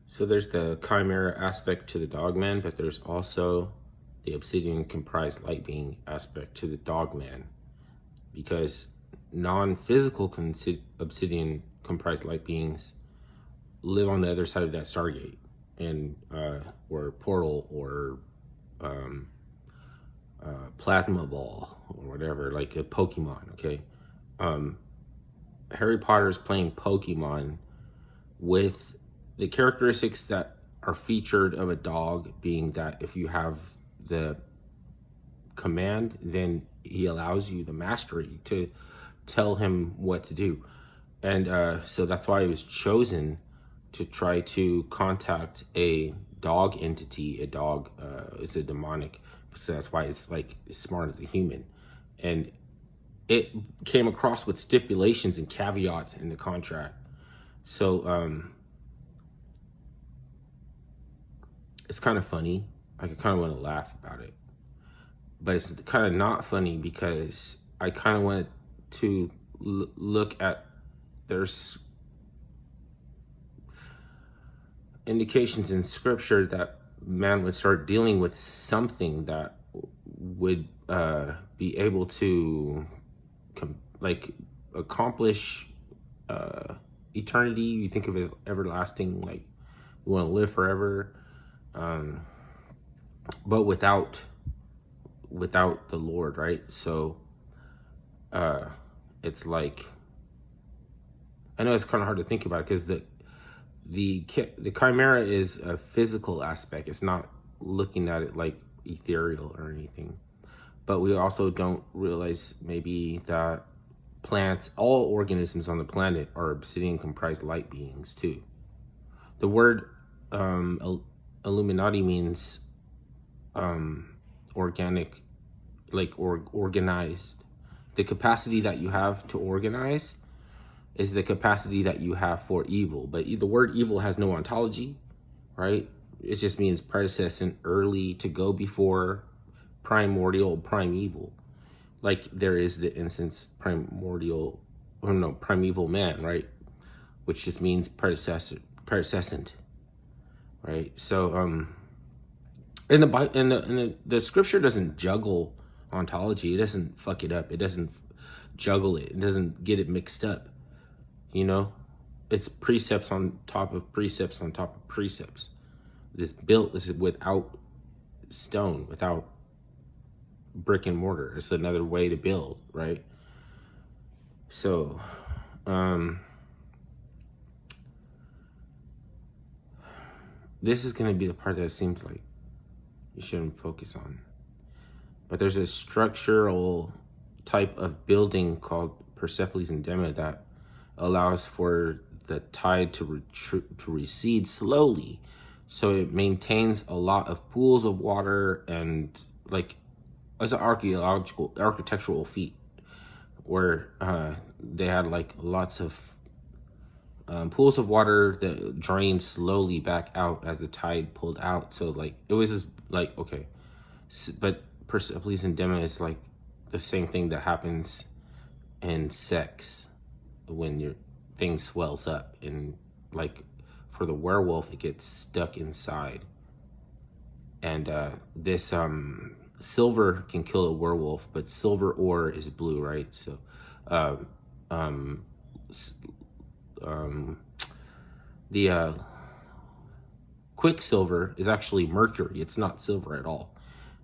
So there's the chimera aspect to the dogman, but there's also the obsidian comprised light being aspect to the dogman, because non-physical obsidian comprised light beings live on the other side of that stargate, and or portal, or plasma ball, or whatever, like a Pokemon. Okay, Harry Potter is playing Pokemon with the characteristics that are featured of a dog, being that if you have the command, then he allows you the mastery to tell him what to do. And so that's why he was chosen, to try to contact a dog entity. A dog is a demonic, so that's why it's like as smart as a human. And it came across with stipulations and caveats in the contract. So it's kind of funny. I kind of want to laugh about it, but it's kind of not funny, because I kind of wanted to look at, there's indications in scripture that man would start dealing with something that would be able to like accomplish eternity. You think of it as everlasting, like we want to live forever, but without the Lord, right? So it's like, I know it's kind of hard to think about, because the chimera is a physical aspect. It's not looking at it like ethereal or anything. But we also don't realize maybe that plants, all organisms on the planet, are obsidian comprised light beings too. The word Illuminati means organic, like organized. The capacity that you have to organize is the capacity that you have for evil. But the word evil has no ontology, right? It just means predecessor, early, to go before, primordial, primeval. Like there is the instance primordial, or no, primeval man, right? Which just means predecessant, right? So in the scripture doesn't juggle ontology. It doesn't fuck it up. It doesn't juggle it. It doesn't get it mixed up. You know, it's precepts on top of precepts on top of precepts. This is without stone, without brick and mortar. It's another way to build, right? So this is going to be the part that it seems like you shouldn't focus on. But there's a structural type of building called Persepolis Endema that allows for the tide to recede slowly. So it maintains a lot of pools of water, and like as an architectural feat, where they had like lots of pools of water that drained slowly back out as the tide pulled out. So like it was just like, okay, but Persepolis Endema is like the same thing that happens in sex when your thing swells up, and like for the werewolf it gets stuck inside. And this silver can kill a werewolf, but silver ore is blue, right? So the quicksilver is actually mercury. It's not silver at all,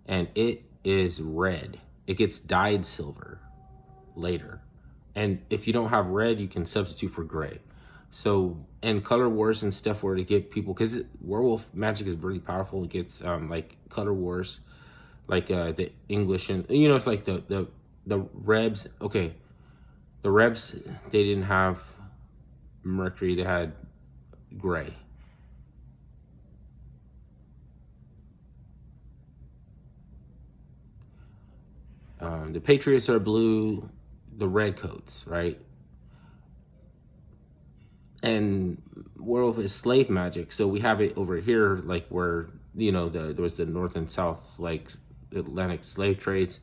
and it is red. It gets dyed silver later. And if you don't have red, you can substitute for gray. So, and color wars and stuff were to get people, because werewolf magic is really powerful. It gets like color wars, like the English, and you know, it's like the Rebs. Okay, the Rebs, they didn't have mercury, they had gray. The Patriots are blue, the redcoats, right? And werewolf is slave magic, so we have it over here, like where, you know, there was the North and South, like Atlantic slave trades.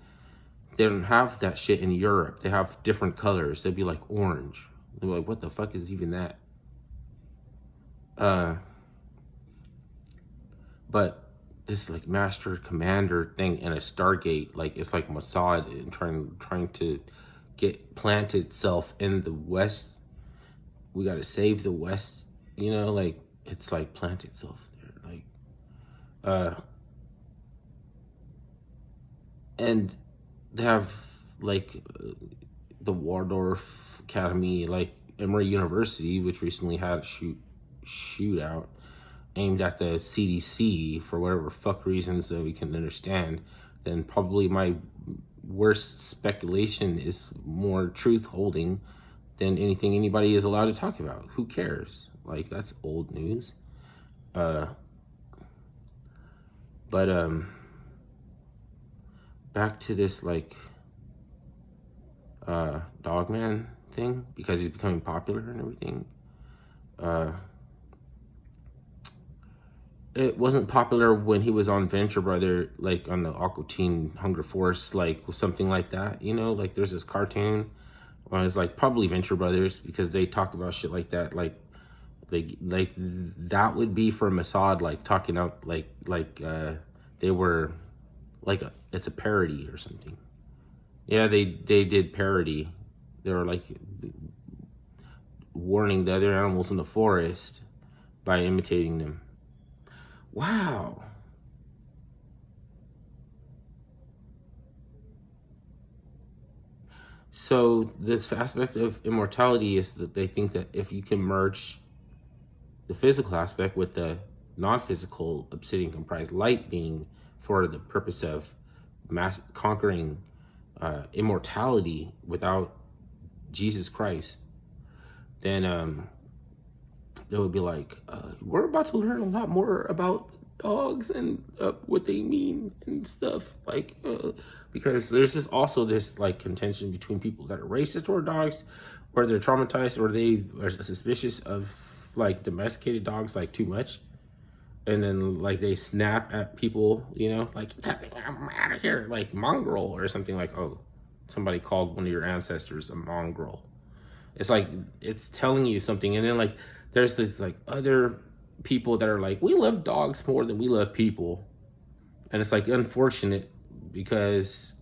They don't have that shit in Europe. They have different colors. They'd be like orange. They're like, what the fuck is even that? But this like master commander thing in a Stargate, like it's like Mossad and trying to get planted itself in the West. We got to save the West, you know, like it's like plant itself there, like and they have like the Waldorf Academy, like Emory University, which recently had a shootout aimed at the CDC for whatever fuck reasons that we can understand. Then probably my worst speculation is more truth holding than anything anybody is allowed to talk about. Who cares? Like, that's old news. But back to this like Dogman thing, because he's becoming popular and everything. It wasn't popular when he was on Venture Brother, like on the Aqua Teen Hunger Force, like something like that, you know, like there's this cartoon where it's like probably Venture Brothers, because they talk about shit like that, like that would be for Mossad, like talking out like they were like it's a parody or something. Yeah, they did parody. They were like warning the other animals in the forest by imitating them. Wow. So this aspect of immortality is that they think that if you can merge the physical aspect with the non-physical obsidian comprised light being for the purpose of conquering immortality without Jesus Christ, then they would be like, we're about to learn a lot more about dogs and what they mean and stuff, like because there's this like contention between people that are racist toward dogs, or they're traumatized, or they are suspicious of like domesticated dogs like too much, and then like they snap at people, you know, like I'm out of here, like mongrel or something, like, oh, somebody called one of your ancestors a mongrel. It's like it's telling you something. And then like there's this like other people that are like, we love dogs more than we love people, and it's like unfortunate because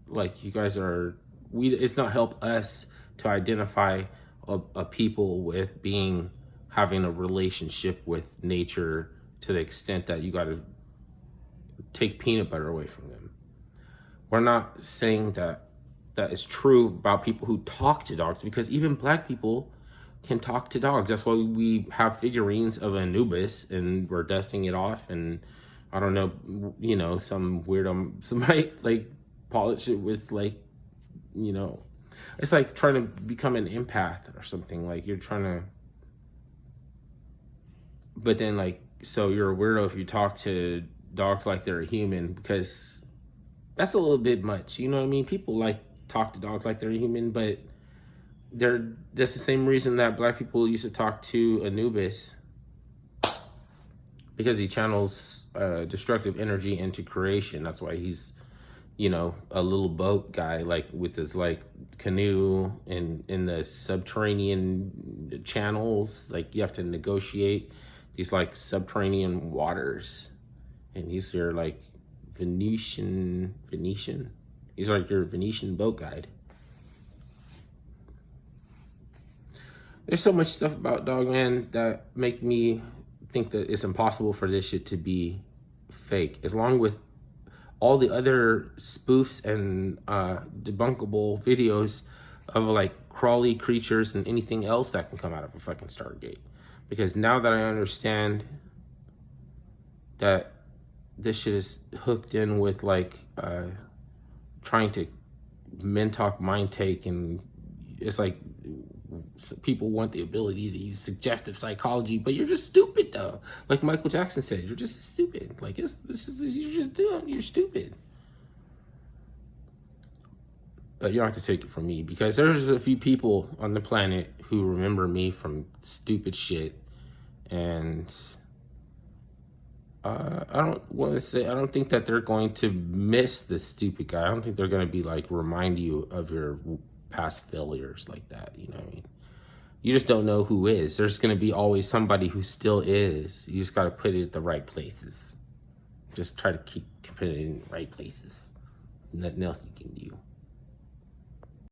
like you guys are, it's not help us to identify a people with being having a relationship with nature to the extent that you got to take peanut butter away from them. We're not saying that is true about people who talk to dogs, because even black people can talk to dogs. That's why we have figurines of Anubis and we're dusting it off, and I don't know, you know, some weirdo, somebody like polish it with like, you know, it's like trying to become an empath or something, like you're trying to, but then like, so you're a weirdo if you talk to dogs like they're a human, because that's a little bit much, you know what I mean? People like talk to dogs like they're human, but that's the same reason that black people used to talk to Anubis, because he channels destructive energy into creation. That's why he's, you know, a little boat guy, like with his like canoe in the subterranean channels. Like you have to negotiate these like subterranean waters, and he's your like Venetian. He's like your Venetian boat guide. There's so much stuff about Dogman that make me think that it's impossible for this shit to be fake, as long with all the other spoofs and debunkable videos of like crawly creatures and anything else that can come out of a fucking Stargate. Because now that I understand that this shit is hooked in with like trying to mentalk, mind take, and it's like people want the ability to use suggestive psychology, but you're just stupid though. Like Michael Jackson said, you're just stupid. Like you're just dumb. You're stupid. But you don't have to take it from me, because there's a few people on the planet who remember me from stupid shit, and I don't want to say, I don't think that they're going to miss the stupid guy. I don't think they're going to be like remind you of your past failures like that. You know what I mean? You just don't know who is. There's going to be always somebody who still is. You just got to put it at the right places. Just try to keep putting it in the right places. Nothing else you can do.